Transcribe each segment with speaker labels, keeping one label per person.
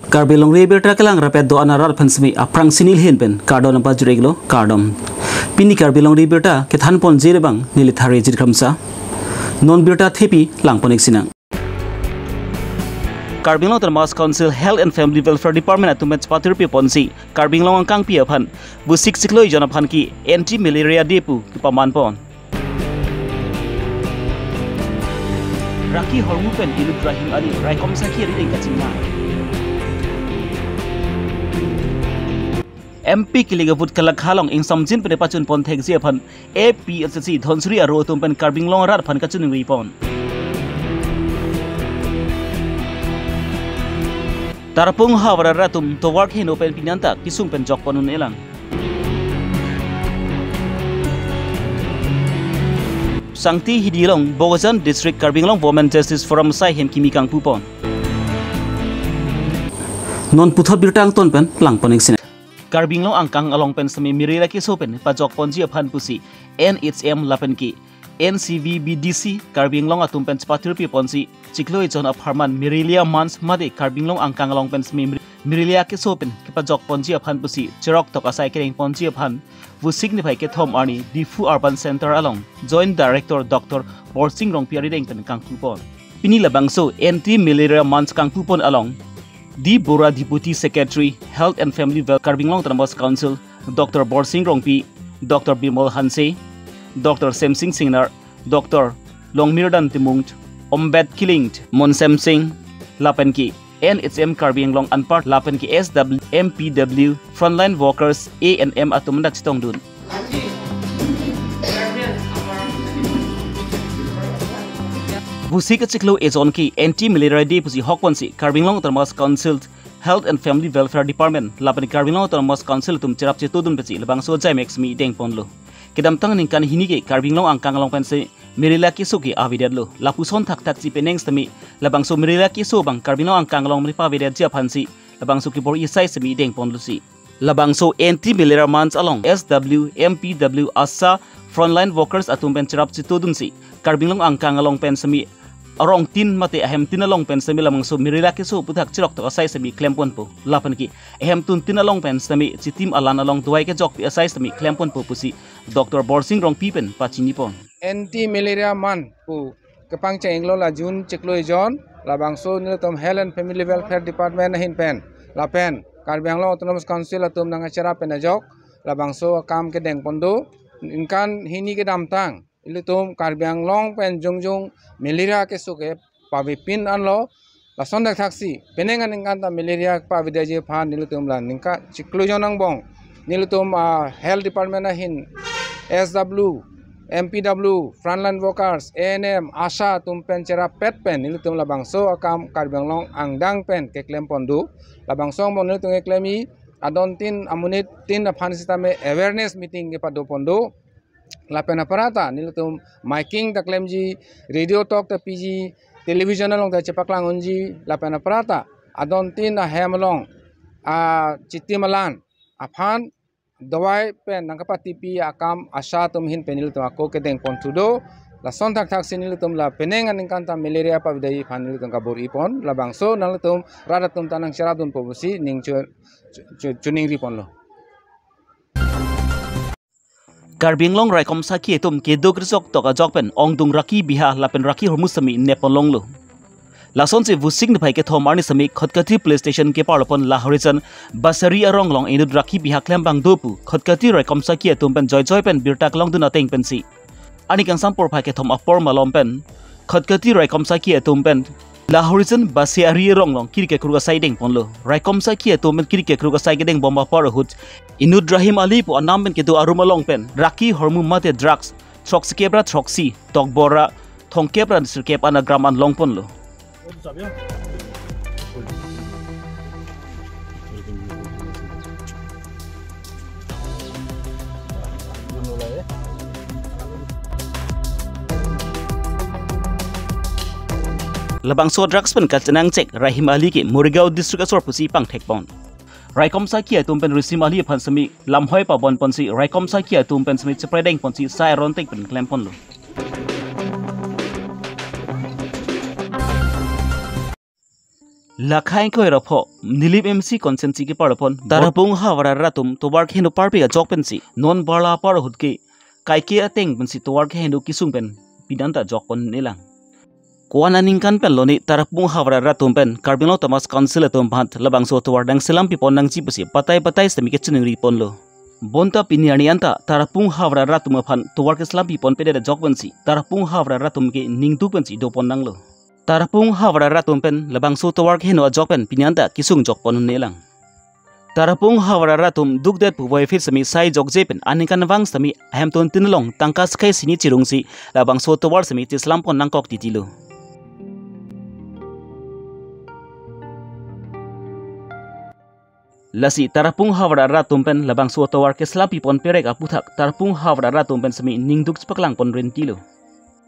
Speaker 1: Karbi Longri Abirta kelang rapet do anarar pensmi aprang sinil hin pen kardon apa jureglo kardom. Pini Karbi Longri Abirta kethan pon jirebang nilithari jirkhamsa. Non birta thepi langponik sinang. Karbi Long Termas Council Health and Family Welfare Department atumet patir pi ponsi. Karbi Long angkang pi aphan bu sikloi jon aphan ki anti malaria depu ki paman pon. Raki hormu pen ilut rahim ali raikom sakhi ri kachina. MP Kiligavut kalak halong ing samjin pen pachun pon thek ji aphan APSC Dhonsuri aro tum pen Karbi Long rat phan kachun ri pon. Tarapung hawara ratum to work hin open pinanta kisung pen jok ponun elang. Sangti hidilong Bogozan District Karbi Long Women Justice Forum sai hem kimikang pupon. Non puthot birtang ton pen langponing sin. Karbi Long angkang along pen semi mirila ki sopen pa jok ponji aphan pusi NHM lapen ki NCVBDC Karbi Long atum pen spatir pi ponsi chikloi jon of harman mirilia mans made Karbi Long angkang along pen semi mirilia ki sopen ki pa jok ponji aphan pusi chirok tok asai kereng ponji aphan vu signify ke thom arni Difu Urban Center along Joint Director Dr. Borsing Rong Piari deng pen kang pupon pini labangso anti malaria mans kang pupon along Di Bora Deputy Secretary Health and Family Welfare Karbi Long Termas Council Dr. Borsing Rong Pi Dr. Bimal Hanse Dr. Semsing Singnar, Dr. Longmirdan Timungt, Ombed Killing, Monsem Singh, Lapenki, NHM Karbi Long Anpart Lapenki SW, MPW, Frontline Workers, A&M Atumandak Stongdun. Busik Chiklo is on key anti-malaria day pusi Hokwansi, Karbi Long Termas Council, Health and Family Welfare Department, Lapen Karbi Long Termas Council tum Chirap Chitudun Pesi, Labang So Jamex mi Deng Ponlo. Kedam tang ning kan hinige Karbi Long angkang long pense mirila kiso ki avidad lo lapuson tak tak si peneng stami labang so mirila kiso bang Karbi Long angkang long mripa avidad sia phansi labang so ki bor isai semi deng pon lusi labang so anti malaria months along SW MPW asa frontline workers atum pen chirap chitodun si Karbi Long angkang long pen semi arong tin mate ahem tin along pen semi lamang so mirila kiso puthak chirok to asai semi klempon po lapan ki ahem tun tin along pen semi chitim alan along duai ke jok pi asai semi klempon po pusi Dr. Borsing Rong Pipen Pachinipon.
Speaker 2: Anti malaria man pu kepang cenglo la Jun Chikloi John labangso nilatom Health and Family Welfare Department hin pen la pen Karbi Long Autonomous Council atum nang acara pen ajok labangso kam ke deng pondo inkan hini ke damtang ilutum Karbi Long pen jongjong malaria ke suke pavipin anlo la sondak taksi penengan inkan ta malaria pavidaje phan nilutum la ningka Chikloi John ang bong nilutum Health Department hin SW, MPW, Frontline Workers, A&M, Asha, tumpen cera pet pen, nilutum labangso akam Karbi Long angdang pen ke klem pondu, labangso mo nilutum ke klemi adon tin amunit tin aphan sistame awareness meeting ke padu pondu, lapen aparata nilutum miking ta klemji, radio talk ta PG, television along ta cepaklang unji, lapen aparata adon tin hemalong, chitimalan aphan dawai pen nangkapa tipi akam asha tum hin penil tum ako kedeng pontudo la sontak tak sinil tum la penengan ingkanta malaria pa bidai panil tum kabur ipon la bangso nang tum rada tum tanang syaradun pobusi ning chuning ripon lo
Speaker 1: Karbi Long raikom sakhi tum ke dogrisok to ka jokpen ongdung raki biha lapen raki hormusami nepon long lo Lason se vusing pai ke thomar ni sami khotkati police station ke parlopon la horizon basari arong long inud rakhi bihak lembang dopu khotkati raikom sakhi tumpen joy pen birtak long duna teng pensi ani kang sampor pai ke thom apor malom pen khotkati raikom sakhi tumpen la horizon basari arong long kirke kruga siding ponlo raikom sakhi tumpen kirke kruga siding bomba par hut inud rahim ali po anam pen ke do aruma long pen raki hormu mate drugs troxikebra troxi tokbora thongkebra sirkep anagram an long ponlo sabia labang so drugs pen kalchanang cek Rahim Ali ke Morigao district asor pusi pang thekpon Raikom Sakia tumpen Risim Ali pansami lamhoi pa bon ponsi Raikom Sakia tumpen smi chepredeng ponsi sai rontek pen klempon lo Lakai ko rapho nilip MC konsensi ki parapon tarapung hawara ratum towar khenu parpi a jokpensi non barla par hutke kaike ateng pensi towar khenu kisungpen pidanta jokpon nilang kuana ningkan pen loni tarapung hawara ratum pen karbino Thomas council atum bhat labangso towar dang selam pipon nang jipusi patai semi ke chuningri ponlo bonta pinianianta tarapung hawara ratum phan towar ke selam pipon pede jokpensi tarapung hawara ratum ke ningtu pensi dopon nanglo Tarapung hawara ratumpen labang su towar hino jokpen pinyanda kisung jokpon nelang. Tarapung hawara ratum dukdet puwai fit sami sai jokjepen anikan wang sami hamton tinlong tangkas kai sini cirungsi labang su towar sami tislampon nangkok titilo. Lasi tarapung hawara ratumpen labang su towar keslapi pon perek aputhak tarapung hawara ratumpen sami ningduk cepaklang pon rentilo.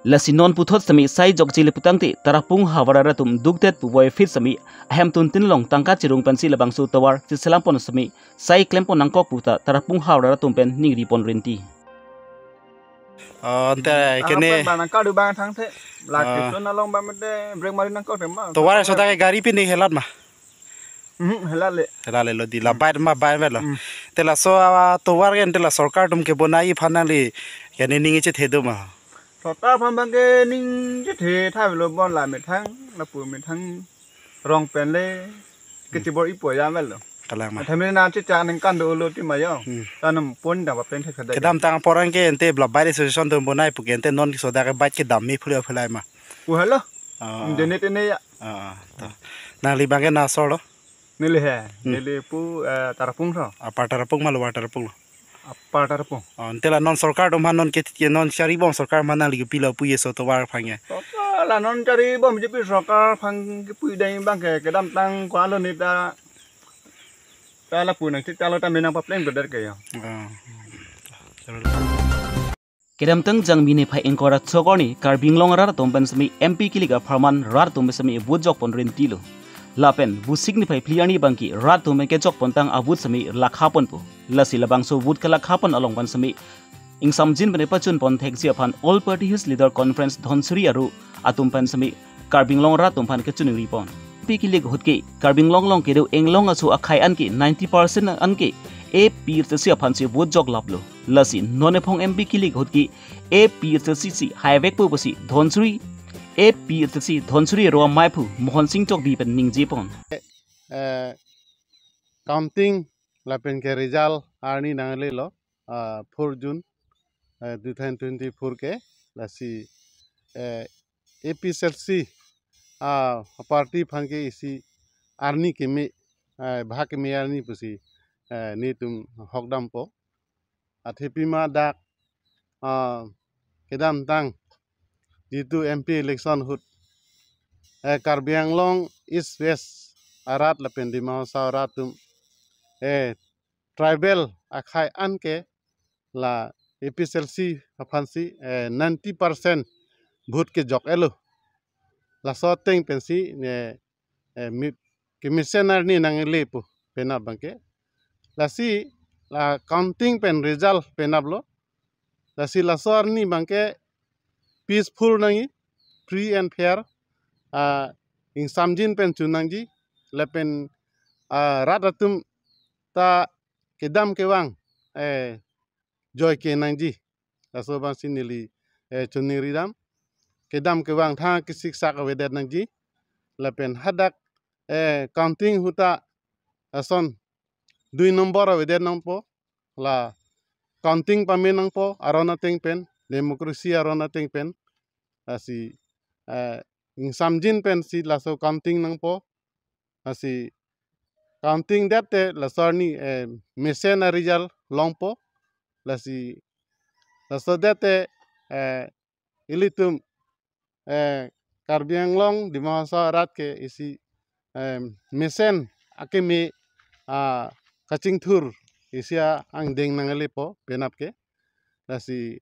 Speaker 1: Lasi non puthot sami sai jokjile putangti tarapung hawara ratum duktet puwai fit sami hamtun tinlong tangka cirung pensi labang su tawar selampon sami sai klempon nangkok puta tarapung hawara ratum pen ningri pon renti.
Speaker 3: Ante kene
Speaker 2: nangka du bang thang the laki tu nalong bang mede break mari nangkok tema
Speaker 3: tawar sota ke gari pini helat ma
Speaker 2: helale
Speaker 3: lo di la bayar ma bayar lo tela so tawar gen tela sarkar tum ke bonai phanali kene ningi che thedu ma
Speaker 2: Sota phambang ke ning je the tha lo bon la me thang na pu me thang rong pen le ke ti bor ipo ya mel lo
Speaker 3: kalang ma
Speaker 2: thame na che cha ning kan do lo ti ma yo tanam pon da ba pen the khada
Speaker 3: ke dam tang porang ke ente bla bayar solution tum bonai pu ke ente non so da ke bat ke dam mi phulai phulai ma
Speaker 2: pu halo dene tene ya
Speaker 3: na li bang ke na solo
Speaker 2: nile he nile pu tarapung so
Speaker 3: apa tarapung ma lo tarapung
Speaker 2: apa tarapung
Speaker 3: antela non sarkar tum non ke non chari bom sarkar mana li pilo pu ye so tawar phangye
Speaker 2: Sota la non cari bom je pi sokar phang ke pu dai bang ke dam tang kwa lo ni ta la pu nang ti ta lo ta menang pa plan beder ke yo
Speaker 1: Kedam tang jang mine phai engkora chogoni karbing longara tompen sami MP kiliga farman rar tombe sami bud jok pon rentilo. Lapen bu signify pliani bangki rat to make jok pontang abut sami lakhapon pu lasi labang so bud kala khapon along pan sami ingsam jin bane pachun pon thek sia phan all party his leader conference dhonsuri aru atum pan sami karbing long rat tum phan ke chuni ripon piki leg hotke karbing long ke do englong asu akhai anki 90% anki a pir te sia phan si bud jok lablo lasi none phong mp kilik hotki a pir te si highway pu basi dhonsuri A PSC Dhonsuri Roa Maipu Mohan Singh Chok Bipen Ning Jepon.
Speaker 4: Counting lapen ke result arni nangle lo 4 June 2024 ke lasi APSC party phangke isi arni ke me bhag me arni pusi ni tum hokdam po athepima dak kedam tang jitu MP election hut Karbi Anglong East West arat lapen di mau ratum tribal akhai anke la EPSLC afansi 90% vote ke jok elo la soteng pensi ke missioner ni nang lepu penab bangke la si la counting pen result penablo la si la sor ni bangke peaceful nangi free and fair ing samjin pen chunangji lepen ratatum ta kedam kewang joy ke nangji aso bang sinili chuning ridam kedam kewang tha kisik sak wedet nangji lepen hadak counting huta ason 2 nombor wedet nangpo la counting pamen nangpo arona teng pen demokrasi arona teng pen asi samjin pen si laso counting nangpo asi counting date la sarni mesen result longpo lasi laso date ilitum Karbi Anglong di mahasa rat ke isi mesen akemi kacing thur isia ang deng nangalepo penap ke lasi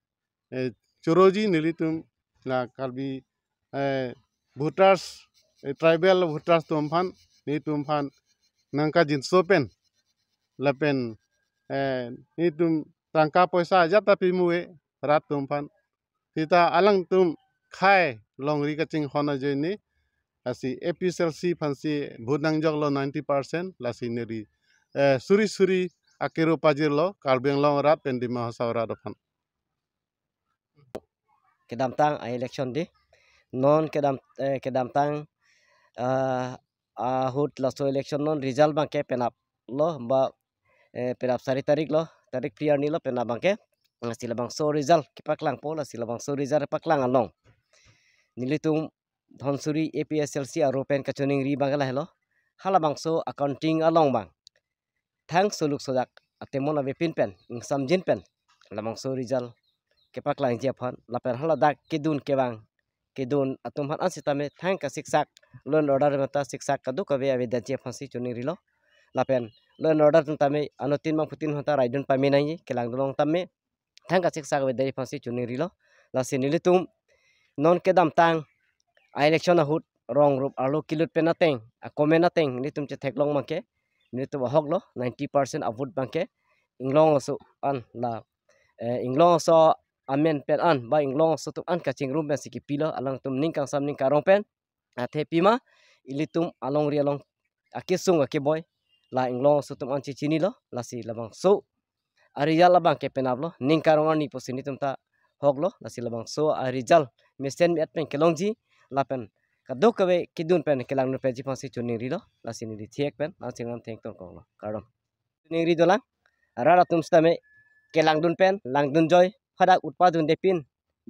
Speaker 4: choroji nilitum la Karbi voters tribal voters tumphan ni tumphan nangka jin sopen lapen ni tum tangka poisa aja tapi muwe rat tumphan kita alang tum khai longri kacing hona joini asi APSLC fansi budang jok lo 90% lasi neri suri akero pajir lo Karbi Long rat pendi mahasawra dofan
Speaker 5: kedam tang election di non kedam tang hut laso election non result bangke penap lo ba penap sari tarik lo tarik priar ni lo penap bangke sila bang so result kipaklang po la sila bang so result paklang along nilitung dhonsuri APSLC aropen kachoning ri bangala hello hala bang so accounting along bang thang suluk sodak atemon ave pin pen samjin pen la bang so result kipaklang japhan la pen hala dak kidun kebang kedun atum han ansitame thang ka siksak learn order mata siksak kadu kabe ave daje phansi chuni rilo lapen learn order tame anotin mang putin hota raidun paminai kelang dolong tame thang ka siksak ave daje phansi chuni rilo la sinili tum non kedam tang election hut rong rup alo kilut penateng a komen ateng ni tum che theklong make ni tum hoklo 90% avut bangke inglong so an la inglong so amen pen an ba inglong so tum an kaching room ben siki pilo alang tum ning kang sam ning karong pen athe pima ilitum along ri along akisung akiboy la inglong so tum an chichini lo la si labang so arijal labang ke penab lo ning karong ani posini tum ta hoklo la si labang so arijal mesen met pen kelongji lapen kadok kawe kidun pen kelang nu peji pasi chuning ri lo la si ni thiek pen la singam theng ton kong lo karom chuning ri dolang arara tum stame kelang dun pen lang dun joy hadak utpadun depin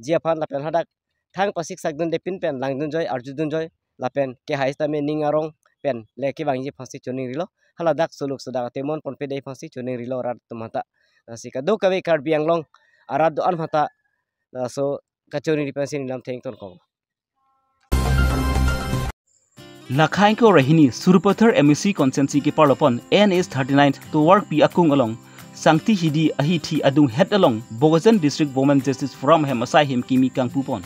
Speaker 5: jiaphan lapen hadak thang pasik sak dun depin pen lang dun joy arju dun joy lapen ke haista me ningarong pen leki bangji phansi chuning rilo hala dak suluk sudak temon pon pe dei phansi chuning rilo rat tumata sika do kawe Karbi Anglong arad do an hata so kachori ripensin lam theng ton kong
Speaker 1: Lakhai ko rahini Surupathar MEC consensi ki parlopon NS 39 to work pi akung along Sangti hidi ahi thi adung head along Bogazan District Women Justice Forum hem asai hem kimi kang pupon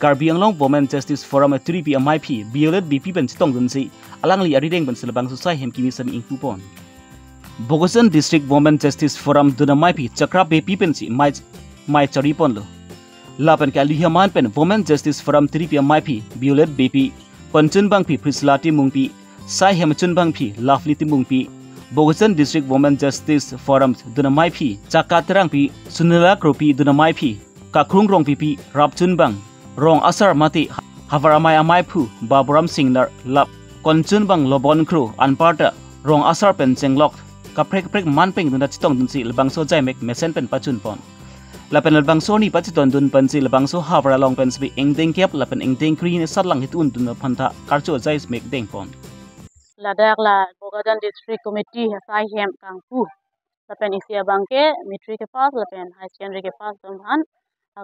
Speaker 1: Karbi Anglong Women Justice Forum 3 pi MIP violet BP ben chitong dun si alangli arideng ben silabang susai hem kimi sam ing pupon Bogazan District Women Justice Forum duna MIP chakra BP pen si mai charipon lo lapan ka lihaman pen Women Justice Forum 3 pi MIP violet BP Pancun Bangpi Prislati Mungpi Sai Hemchun Bangpi Lovely Timungpi Bogazan District Women Justice Forum Dunamai Pi Chakatrang Pi Sunila Kropi Dunamai Pi Kakrung Rong Pi Rapchun Bang Rong Asar Mati Havaramai Amai Pu Baburam Singnar Lap Konchun Bang Lobon Kru Anparta Rong Asar Pen Chenglok Kaprek Prek Manpeng Duna Chitong Dunsi Lebangso Jaimek Mesen Pen Pachun Pon Lapen lebangso ni pachiton dun pansi lebangso havara long pen sbi engdeng kep lapen engdeng kri ni satlang hitun dun phanta karcho jais mek deng pon
Speaker 6: ladak la Bogazan District Committee hasai hem kangpu lapen isia bangke mitri ke pas lapen high secondary ke pas tumhan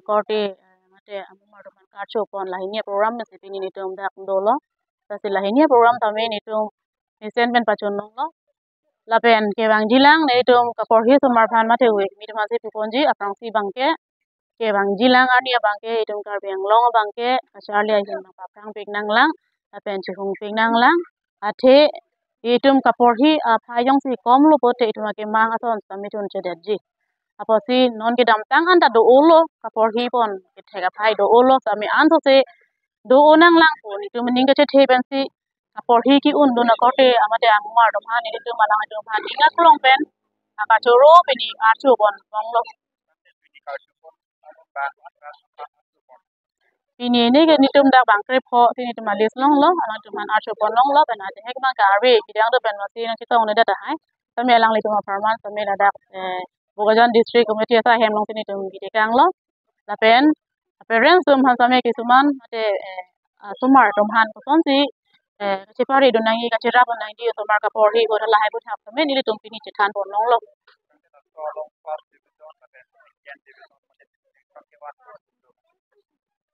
Speaker 6: korte mate amumar duman karcho pon lahinia program na sepini ni tum dak dolo tasi lahinia program tame ni tum misen pen pachon nong lo lapen ke bang jilang ne tum kaporhi sumar phan mate we mi tum ase puponji apang si bangke ke bang jilang ania bangke tum Karbi Anglong bangke acharlia hin paprang pek nanglang lapen chihung pek nanglang athe itum kaporhi phayong si kom lo pote itum ke mang ason samitun chedaji aposi non ke damtang anda do olo kaporhi pon ke thega phai do olo sami anto se do onang lang pon itum ninga che theben si kaporhi ki un dona kote amade angmar do mani itum malang itum mani ninga klong pen akachoro peni archu pon bonglo ini ke nitum dak bangkre pho sini tum alis long lo alang tum han archu pon long lo pen ate hek ma gari kidang do pen masi na chitong ne data hai sami alang litum farman sami ladak Bogazan District Committee sa hem long sini tum bidekang lo lapen parents tum han sami kisuman ate sumar tum han koson si kachipari do nangi kachira pon nangi sumar ka porhi ko la hai but hap sami ni tum pini chithan pon long lo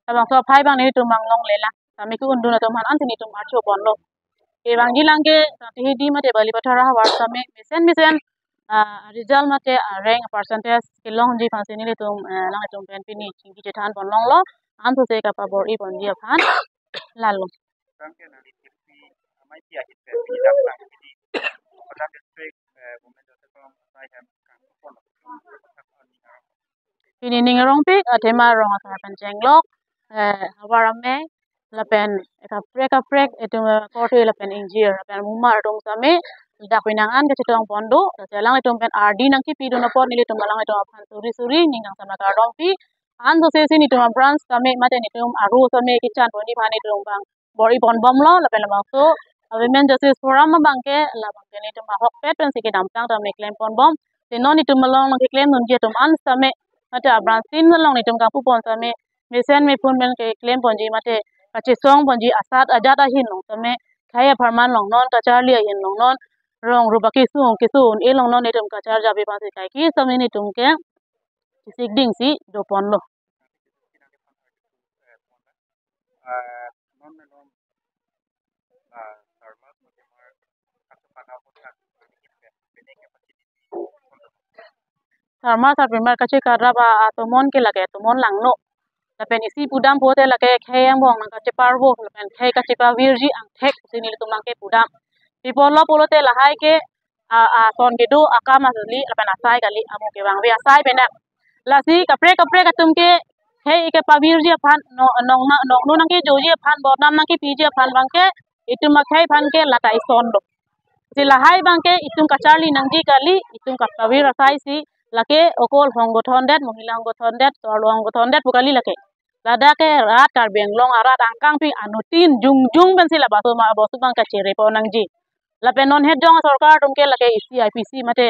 Speaker 6: abang so phai bang ni tum mang long lela sami ku unduna tum han antini tum archo pon lo ke bang jilang ke ti di mate bali pathara war sami misen result mate rank percentage ke long ji phan sini tum lang tum pen pini chingi chethan pon long lo antu se ka pabor I pon dia phan lalo Pini ningerong pik atema rong asar pen jenglok hawarame lapen kaprek itu korte la pen injir pen mumar dong same dak pinangan ke cetong pondo jalang itu pen RD nang ki pido na pon ini tu malang itu apan suri ningang sama kardong pi an so se sini tu branch same mate ni tu aru same kichan poni phane tu bang bori pon bom lo la pen la so women justice forum bangke la bangke ni tu ma hok pet pen sikit dampang tu me claim pon bom tenon ni tu malong nang claim nun je tu an same mate branch tin malong ni tu kang pu pon same mesen me pun men ke claim pon ji mate kache song bonji asat ajata hin long tame khaya pharman long non kachar lia hin long non rong ruba kisu e long non etum kachar jabe pa se kai ki samini tum ke sigding si do pon lo Sarma sa primar kache karaba atomon ke lage atomon lang no lapen isi pudam pote lage khayang bong nang kache parbo lapen khay kache pa virji ang thek sini tum lang ke pudam pipolo polote lahai ke a son ke do akama sali lapen asai kali amu ke bang we asai pena lasi kapre katum ke khay ke pa virji phan nong no nang ke joji phan bodam nang ke piji phan bang ke itum khay phan ke latai son do si lahai bang ke itum kachali nang di kali itum kapavir asai si lake okol hongo thondet mohila hongo thondet torlo hongo thondet pukali lake lada ke rat Karbi Long arat angkang pi anutin jung ben sila baso ma bosu bang ka chere po nang ji la penon het jong sarkar tum ke lake isi IPC mate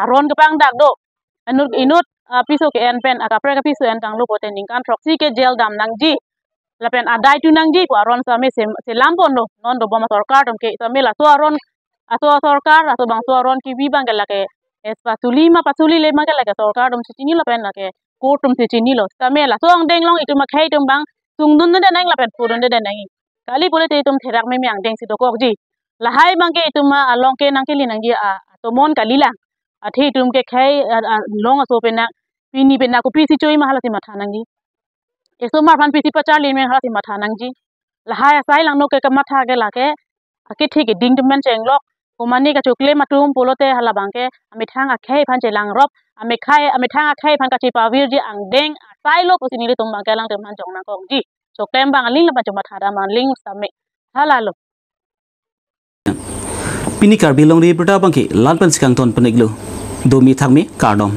Speaker 6: aron ke pang dak do inut piso ke en pen akapre ka piso en tang lu poten kan proxy ke jail dam nang ji la pen adai tu nang ji po aron same se lampon do non do boma sarkar tum ke same la so aron aso sarkar aso bang so aron ki bi bang ke lake es patuli le ma ke lake sarkar tum chini la pen lake kotum se chini lo same la so ang deng long itu ma khai tum bang sung dun de nang la pen purun de nang kali pole te tum therak me yang deng si do kok ji la hai bang ke itu ma along ke nang ke li nang ji to mon kali la athi tum ke khai long aso pe na pini pe na ko pisi choi ma hala si matha nang ji eso mar phan pisi pachar li me hala si matha nang ji la hai asai lang no ke ka matha ke la ke ake thik ding tum men cheng lok kumani ka chukle matum polote hala bang ke ami thang a khai phan che lang rop ami thang a khai phan ka chi pa vir ji ang deng asai lo ko sinili tum bang ke lang tum han jong na kong ji so tem bang ling la pa chuma thada man ling same hala lo
Speaker 1: Pini Karbi Longri Abirta bangki lan pen sikang ton peneglu domi thangmi kardom